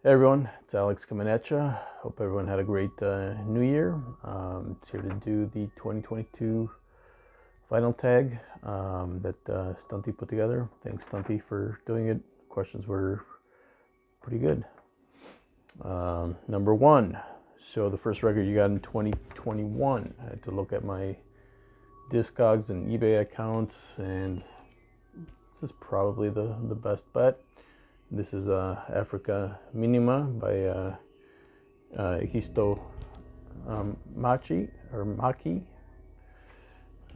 Hey everyone, it's Alex coming at ya. Hope everyone had a great new year. It's here to do the 2022 final tag that Stunty put together. Thanks Stunty for doing it. Questions were pretty good. Number one, so the first record you got in 2021. I had to look at my Discogs and eBay accounts, and this is probably the best bet. This is Africa Minima by Histo Machi or Maki,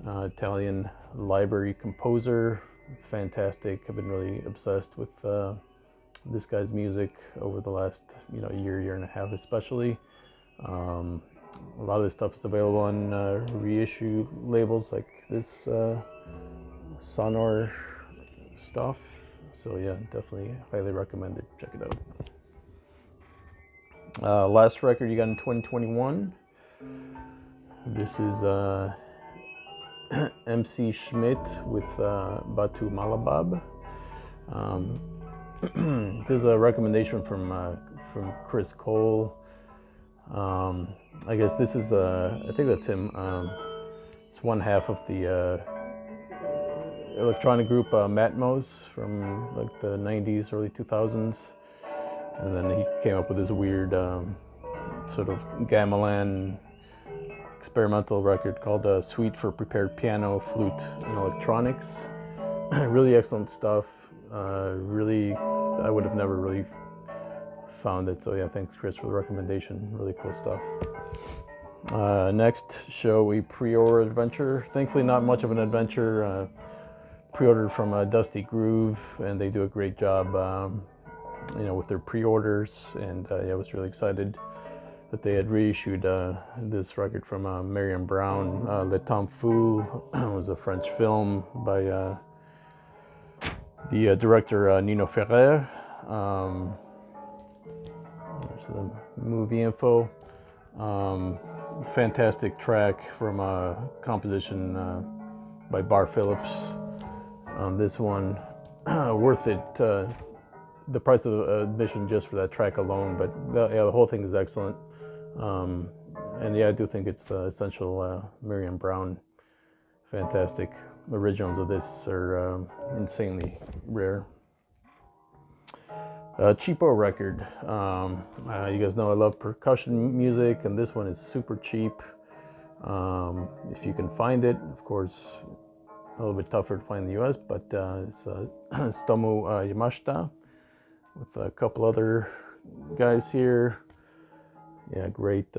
Italian library composer. Fantastic. I've been really obsessed with this guy's music over the last year and a half, especially. A lot of this stuff is available on reissue labels like this Sonor stuff. So yeah, definitely highly recommend it. Check it out. Last record you got in 2021. This is MC Schmidt with Batu Malabab. This is a recommendation from Chris Cole. I guess this is I think that's him. It's one half of the electronic group Matmos from like the 90s, early 2000s, and then he came up with this weird sort of gamelan experimental record called Suite for Prepared Piano, Flute, and Electronics. Really excellent stuff. Really, I would have never really found it, so yeah, thanks Chris for the recommendation. Really cool stuff. Next show, a pre-order adventure. Thankfully not much of an adventure. Pre-ordered from Dusty Groove, and they do a great job with their pre-orders, and yeah, I was really excited that they had reissued this record from Marion Brown. Le Temps Fou was a French film by the director Nino Ferrer. There's the movie info. Fantastic track from a composition by Bar Phillips. This one, worth it. The price of admission just for that track alone, but the whole thing is excellent. And yeah, I do think it's essential. Marion Brown, fantastic. Originals of this are insanely rare. Cheapo record. You guys know I love percussion music, and this one is super cheap. If you can find it, of course, a little bit tougher to find in the US, but it's Stomu Yamashita with a couple other guys here. Yeah, great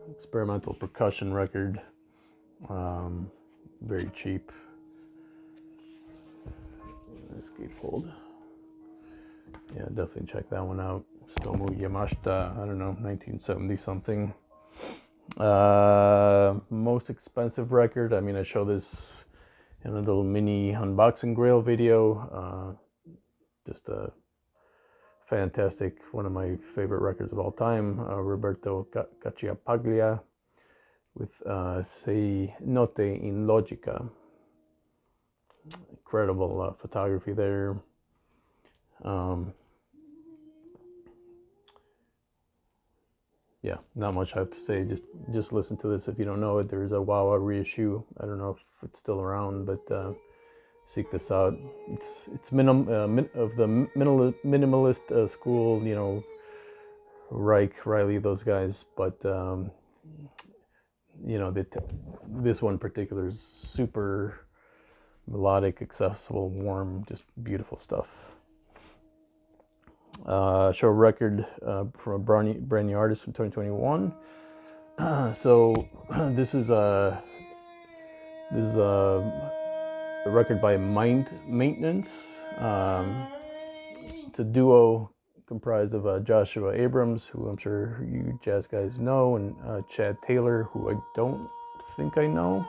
experimental percussion record. Very cheap. Escape hold. Yeah, definitely check that one out. Stomu Yamashita, I don't know, 1970 something. Most expensive record. I mean, I show this in a little mini unboxing Grail video. Just a fantastic, one of my favorite records of all time. Roberto Cacciapaglia with Sei Note in Logica. Incredible photography there. Yeah, not much I have to say. Just listen to this if you don't know it. There's a Wawa reissue. I don't know if it's still around, but seek this out. It's of the minimalist school. Reich, Riley, those guys. But this one in particular is super melodic, accessible, warm, just beautiful stuff. Show a record from a brand new artist from 2021. So this is a record by Mind Maintenance. It's a duo comprised of Joshua Abrams, who I'm sure you jazz guys know, and Chad Taylor, who I don't think I know.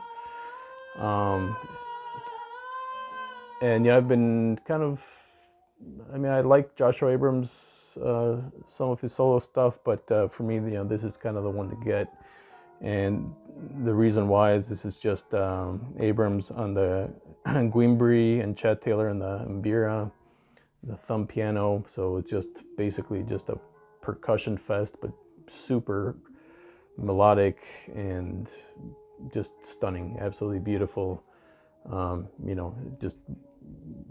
And yeah, I've been I like Joshua Abrams, some of his solo stuff, but for me, this is kind of the one to get. And the reason why is this is just Abrams on the Guimbri and Chad Taylor on the Mbira. the thumb piano. So it's just basically just a percussion fest, but super melodic and just stunning, absolutely beautiful. You know, just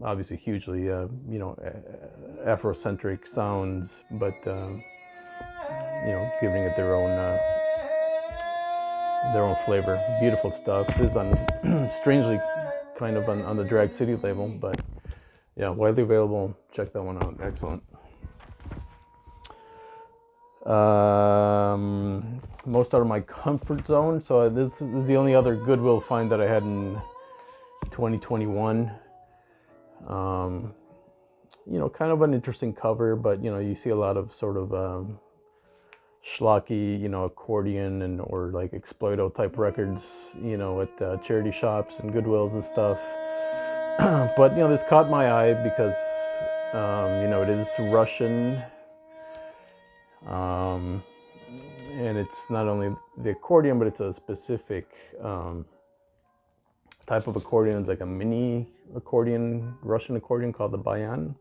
obviously hugely, you know, Afrocentric sounds, but you know, giving it their own flavor. Beautiful stuff. This is on strangely kind of on the Drag City label, but yeah, widely available. Check that one out. Excellent. Most out of my comfort zone. So this is the only other Goodwill find that I had in 2021. You know, kind of an interesting cover, but you know, you see a lot of sort of schlocky, you know, accordion and or like exploito type records, you know, at charity shops and Goodwills and stuff. But you know, this caught my eye because you know, it is Russian, and it's not only the accordion, but it's a specific type of accordion. It's like a mini accordion, Russian accordion called the bayan.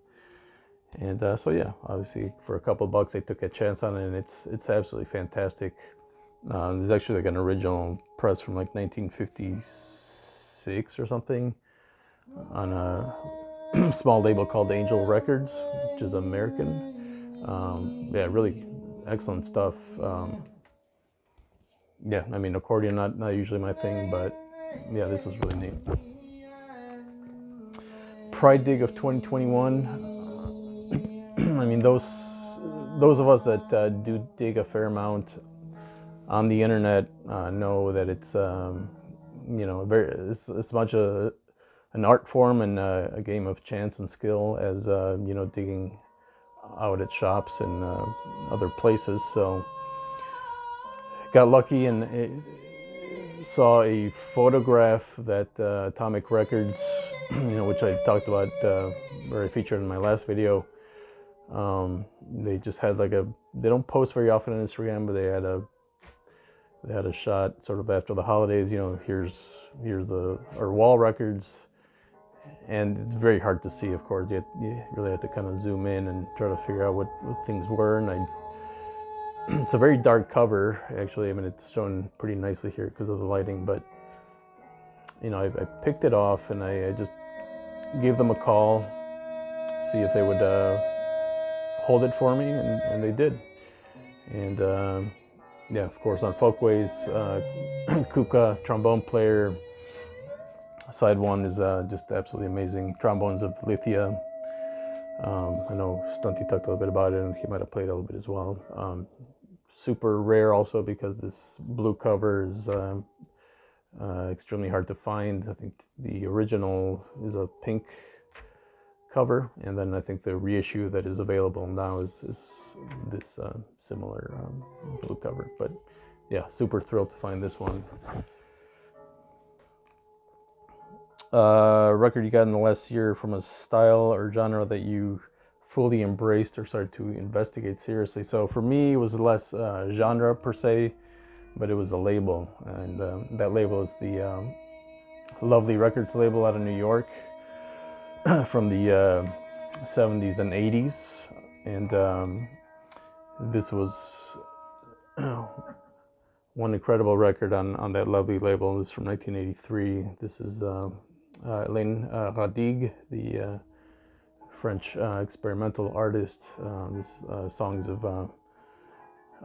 And so yeah, obviously for a couple bucks I took a chance on it, and it's absolutely fantastic. There's actually like an original press from like 1956 or something on a small label called Angel Records, which is American. Yeah, really excellent stuff. Yeah, I mean, accordion not usually my thing, but yeah, this is really neat. Pride Dig of 2021. I mean, those of us that do dig a fair amount on the internet know that it's you know, it's much an art form and a game of chance and skill as you know, digging out at shops and other places. So got lucky and saw a photograph that Atomic Records, you know, which I talked about or I featured in my last video. They just had like they don't post very often on Instagram, but they had a shot sort of after the holidays, you know, here's our wall records, and it's very hard to see, of course. You really have to kind of zoom in and try to figure out what things were, and it's a very dark cover, actually. I mean, it's shown pretty nicely here because of the lighting, but you know, I picked it off and I just gave them a call, see if they would hold it for me, and they did. And yeah, of course, on Folkways, Kuka, trombone player. Side one is just absolutely amazing. Trombones of Lithia. I know Stunty talked a little bit about it, and he might have played a little bit as well. Super rare also because this blue cover is extremely hard to find. I think the original is a pink cover, and then I think the reissue that is available now is this similar blue cover. But yeah, super thrilled to find this one. Record you got in the last year from a style or genre that you fully embraced or started to investigate seriously. So for me, it was less genre per se, but it was a label, and that label is the Lovely Records label out of New York from the 70s and 80s. And this was one incredible record on that Lovely label. This is from 1983. This is Hélène Radig, the French experimental artist. This songs of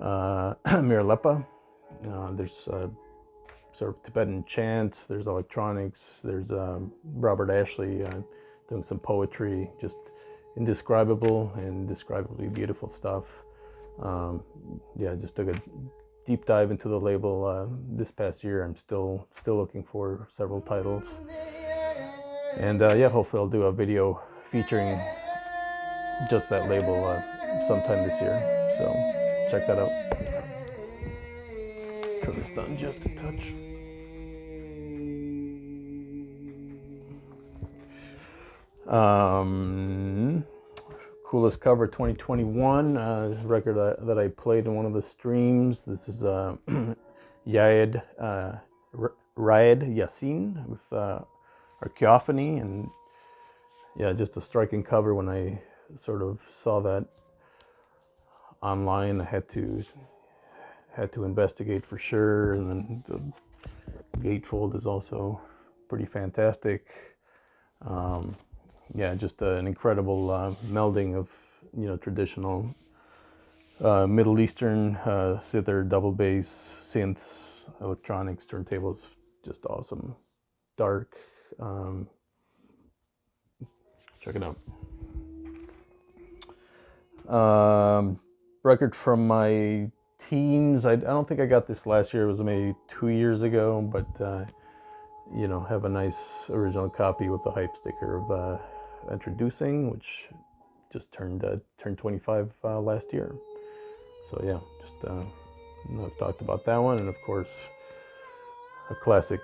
Mirlepa. There's sort of Tibetan chants, there's electronics, there's Robert Ashley doing some poetry, just indescribable and indescribably beautiful stuff. Yeah, just took a deep dive into the label this past year. I'm still looking for several titles. And yeah, hopefully I'll do a video featuring just that label sometime this year. So check that out. Turn this down just a touch. Coolest cover 2021 record that I played in one of the streams. This is Raed Yassin with Archival, and yeah, just a striking cover when I sort of saw that online. I had to investigate for sure, and then the gatefold is also pretty fantastic. Yeah, just an incredible melding of traditional Middle Eastern zither, double bass, synths, electronics, turntables. Just awesome. Dark. Check it out. Record from my teens. I don't think I got this last year. It was maybe 2 years ago, but have a nice original copy with the hype sticker of introducing, which just turned 25 last year. So yeah, just I've talked about that one, and of course a classic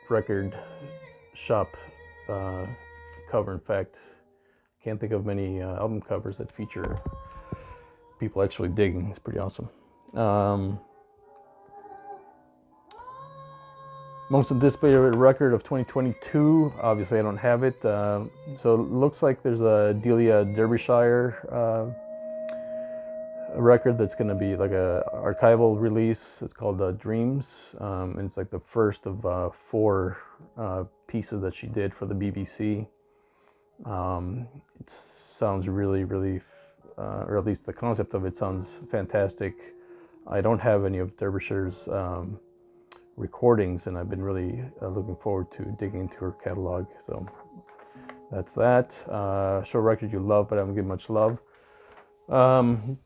record shop cover. In fact, can't think of many album covers that feature people actually digging. It's pretty awesome. Most anticipated record of 2022. Obviously, I don't have it. So it looks like there's a Delia Derbyshire a record that's going to be like a archival release. It's called Dreams, and it's like the first of 4 pieces that she did for the BBC. It sounds really, really, or at least the concept of it sounds fantastic. I don't have any of Derbyshire's recordings, and I've been really looking forward to digging into her catalog. So that's that. Show record you love, but I haven't given much love.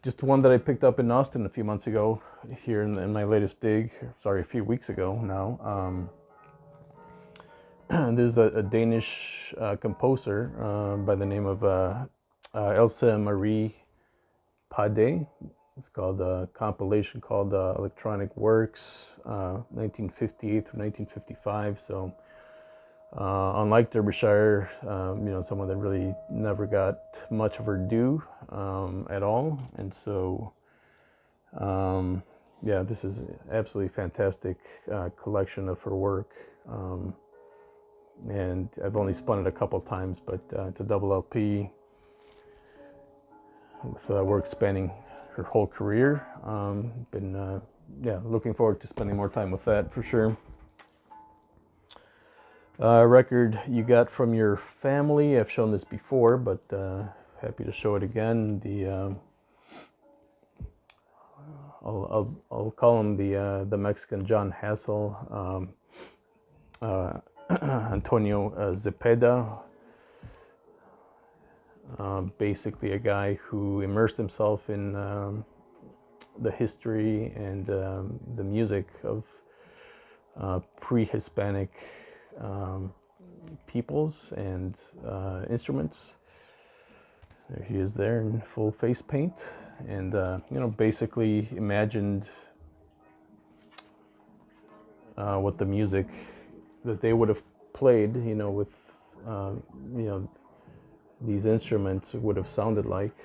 Just one that I picked up in Austin a few months ago here in my latest dig. Sorry, a few weeks ago now. This is a Danish composer by the name of Else Marie Pade. It's called a compilation called Electronic Works, 1958 through 1955. So unlike Derbyshire, someone that really never got much of her due at all. And so, yeah, this is absolutely fantastic collection of her work. And I've only spun it a couple times, but it's a double LP with work spanning her whole career. Been looking forward to spending more time with that for sure. Record you got from your family. I've shown this before, but happy to show it again. The I'll call him the Mexican John Hassel, Antonio Zepeda. Basically a guy who immersed himself in the history and the music of pre-Hispanic peoples and instruments. There he is there in full face paint, and basically imagined what the music that they would have played, with these instruments would have sounded like.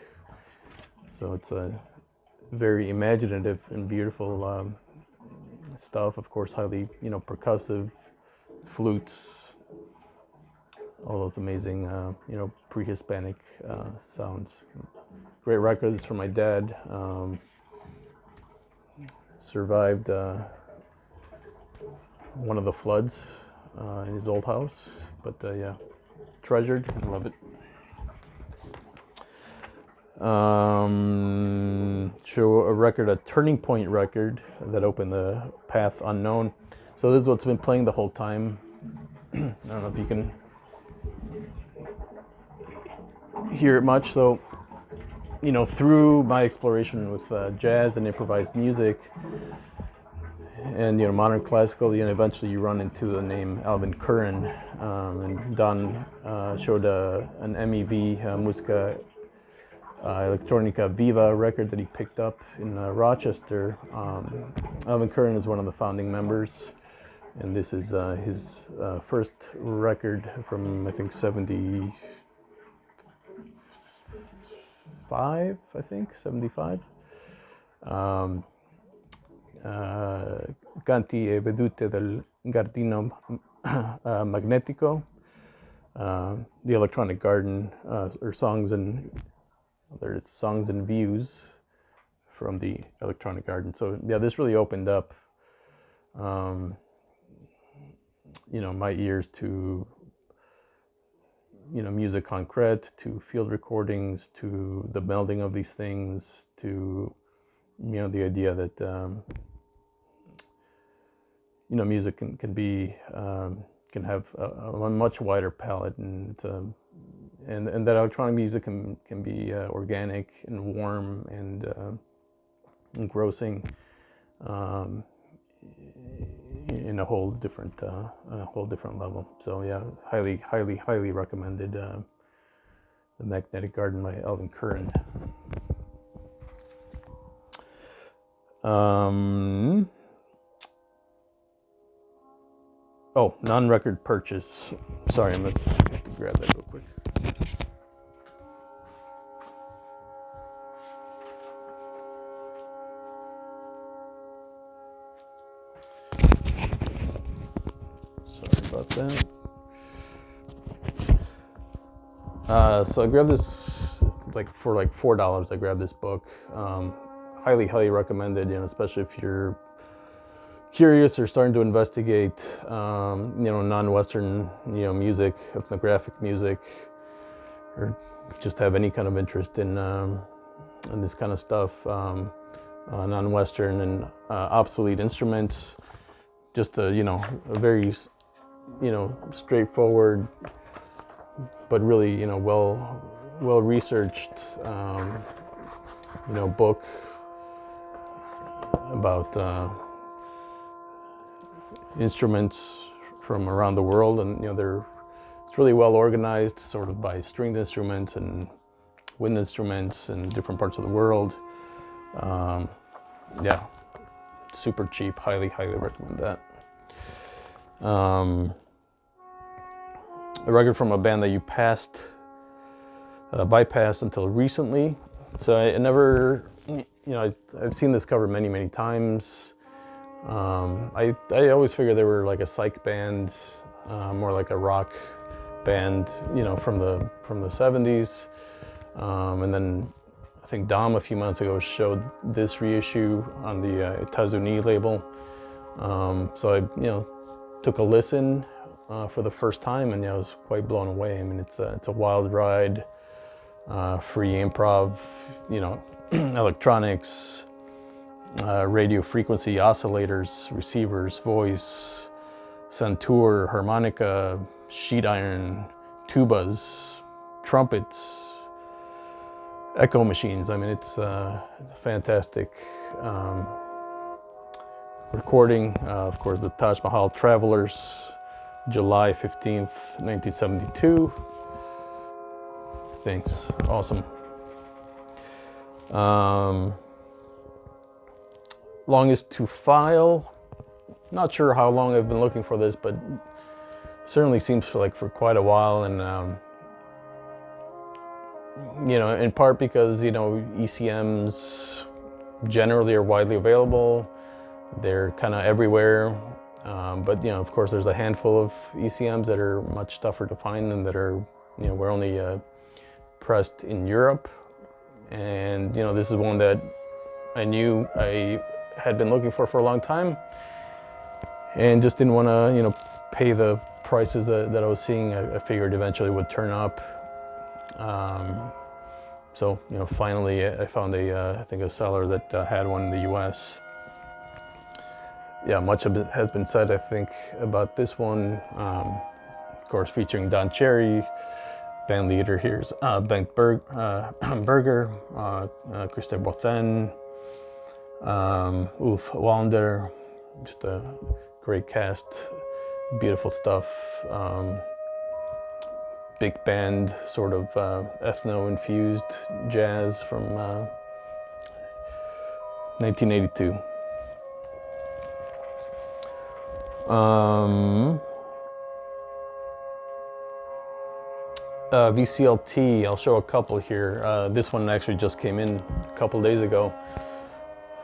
So it's a very imaginative and beautiful stuff. Of course, highly percussive, flutes, all those amazing pre-Hispanic sounds. Great record. It's from my dad. Survived one of the floods in his old house, but yeah, treasured and love it. Show a record, a Turning Point record that opened the Path Unknown. So this is what's been playing the whole time. I don't know if you can hear it much. So, through my exploration with jazz and improvised music and modern classical, eventually you run into the name Alvin Curran, and Don showed an MEV, Musica Electronica Viva record that he picked up in Rochester. Alvin Curran is one of the founding members, and this is his first record from, I think, 75, 75. Canti e vedute del giardino magnetico. the Electronic Garden, or songs and views from the Electronic Garden. So yeah, this really opened up, my ears to, music concrete, to field recordings, to the melding of these things, to, the idea that, music can have a much wider palette, and that electronic music can be organic and warm and engrossing, in a whole different level. So yeah, highly recommended, The Magnetic Garden by Alvin Curran. Oh, non-record purchase. Sorry, I'm gonna have to grab that real quick. Sorry about that. So I grabbed this for $4. I grabbed this book. Highly recommended. Especially if you're curious or starting to investigate, non-Western, music, ethnographic music, or just have any kind of interest in this kind of stuff, non-Western and obsolete instruments. Just a very straightforward, but really well researched, book about instruments from around the world, and it's really well organized, sort of by stringed instruments and wind instruments in different parts of the world. Yeah, super cheap. Highly recommend that. A record from a band that you bypassed until recently. So I never, I've seen this cover many times. I always figured they were like a psych band, more like a rock band, from the 70s. And then I think Dom a few months ago showed this reissue on the Tazuni label. So I took a listen for the first time, and I was quite blown away. I mean, it's a wild ride, free improv, electronics, radio frequency oscillators, receivers, voice, santur, harmonica, sheet iron, tubas, trumpets, echo machines. I mean, it's a fantastic recording. Of course, the Taj Mahal Travelers, July 15th, 1972. Thanks. Awesome. Longest to file. Not sure how long I've been looking for this, but certainly seems for quite a while, and in part because ECMs generally are widely available. They're kind of everywhere, but of course there's a handful of ECMs that are much tougher to find, and that are were only pressed in Europe. And this is one that I knew I had been looking for a long time, and just didn't want to pay the prices that I was seeing. I figured eventually would turn up. So finally I found I think a seller that had one in the US. Yeah, much of it has been said, I think, about this one. Of course, featuring Don Cherry. Band leader here's Bengt Berger, Christer Bothen, Ulf Wallander. Just a great cast, beautiful stuff. Big band, sort of ethno-infused jazz from 1982. VCLT, I'll show a couple here. This one actually just came in a couple days ago.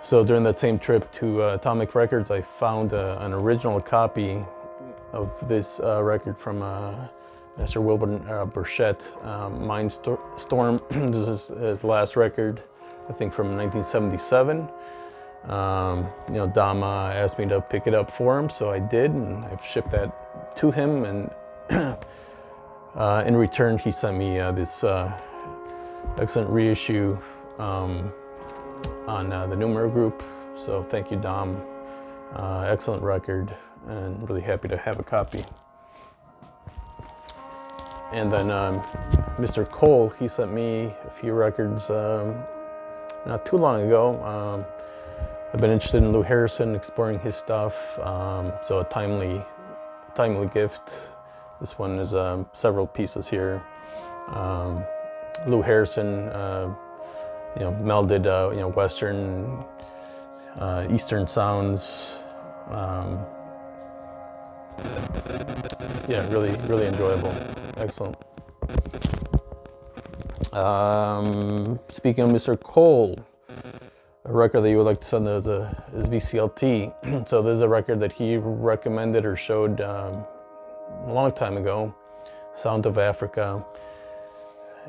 So during that same trip to Atomic Records, I found an original copy of this record from Master Wilbur Burchett, Storm. This is his last record, I think from 1977. You know, Dom asked me to pick it up for him, so I did, and I've shipped that to him. And in return, he sent me this excellent reissue on the Numero group. So thank you, Dom. Excellent record, and really happy to have a copy. And then Mr. Cole, he sent me a few records not too long ago. I've been interested in Lou Harrison, exploring his stuff, so a timely gift. This one is several pieces here. Lou Harrison, you know, melded you know, Western, Eastern sounds. Yeah, really enjoyable. Excellent. Speaking of Mr. Cole, a record that you would like to send as VCLT. So this is a record that he recommended or showed a long time ago, Sound of Africa.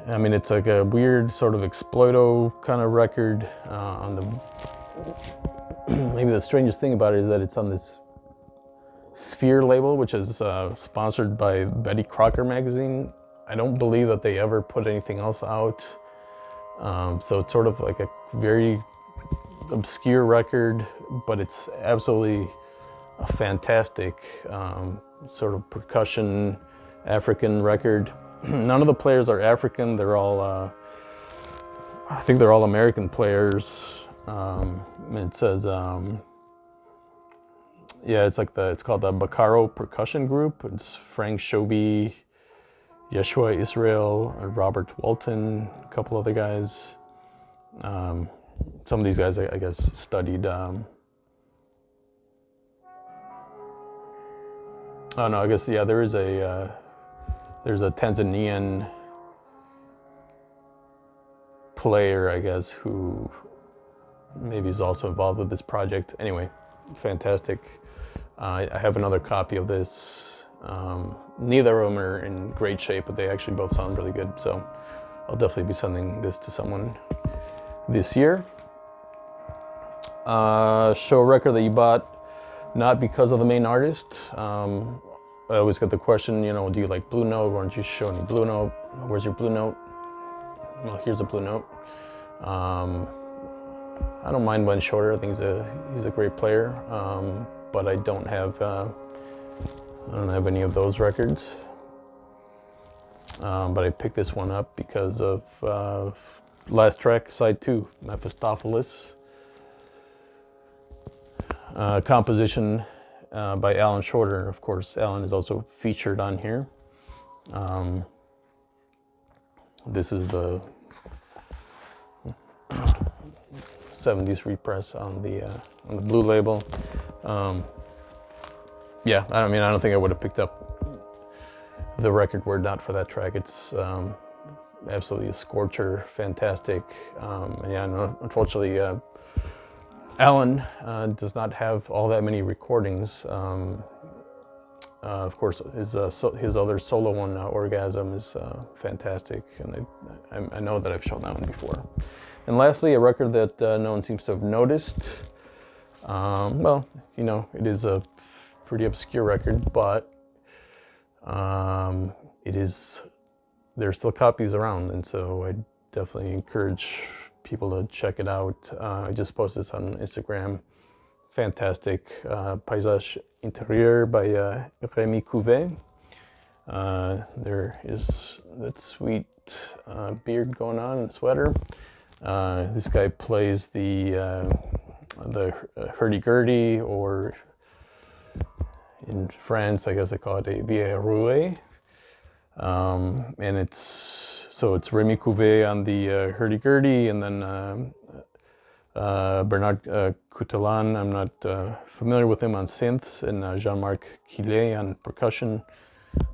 I mean, it's like a weird sort of exploito kind of record. On the maybe the strangest thing about it is that it's on this Sphere label, which is sponsored by Betty Crocker magazine. I don't believe that they ever put anything else out. So it's sort of like a very obscure record, but it's absolutely a fantastic sort of percussion African record. None of the players are African. They're all, I think they're all American players. And it says, yeah, it's called the Bacaro Percussion Group. It's Frank Shobi, Yeshua Israel, Robert Walton, a couple other guys. Some of these guys, I guess, studied. Oh no, I guess, yeah, there's a Tanzanian player, I guess, who maybe is also involved with this project. Anyway, fantastic. I have another copy of this. Neither of them are in great shape, but they actually both sound really good. So I'll definitely be sending this to someone this year. Show a record that you bought not because of the main artist. I always get the question, you know, do you like Blue Note? Why don't you show any Blue Note? Where's your Blue Note? Well, here's a Blue Note. I don't mind Wen Shorter. I think he's a great player, but I don't have any of those records. But I picked this one up because of last track, side 2, Mephistopheles. Composition by Alan Shorter. Of course, Alan is also featured on here. This is the 70s repress on the blue label. Yeah, I don't think I would have picked up the record were it not for that track. It's absolutely a scorcher, fantastic. And yeah, no, unfortunately, Alan does not have all that many recordings. Of course, his other solo one, Orgasm, is fantastic, and I know that I've shown that one before. And lastly, a record that no one seems to have noticed. Well, you know, it is a pretty obscure record, but there's still copies around, and so I definitely encourage people to check it out. I just posted this on Instagram. Fantastic. Paysage Intérieur by Rémi Couvet. There is that sweet beard going on and sweater. This guy plays the hurdy-gurdy, or in France, I guess they call it a vieille roue. And it's Rémi Couvet on the hurdy-gurdy, and then Bernard Coutelan, I'm not familiar with him, on synths, and Jean-Marc Quillet on percussion.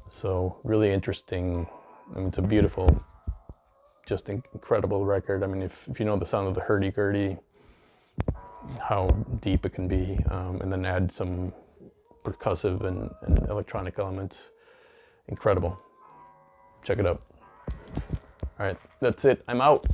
So really interesting. I mean, it's a beautiful, just incredible record. I mean, if you know the sound of the hurdy-gurdy, how deep it can be, and then add some percussive and electronic elements, incredible. check it out. All right, that's it. I'm out.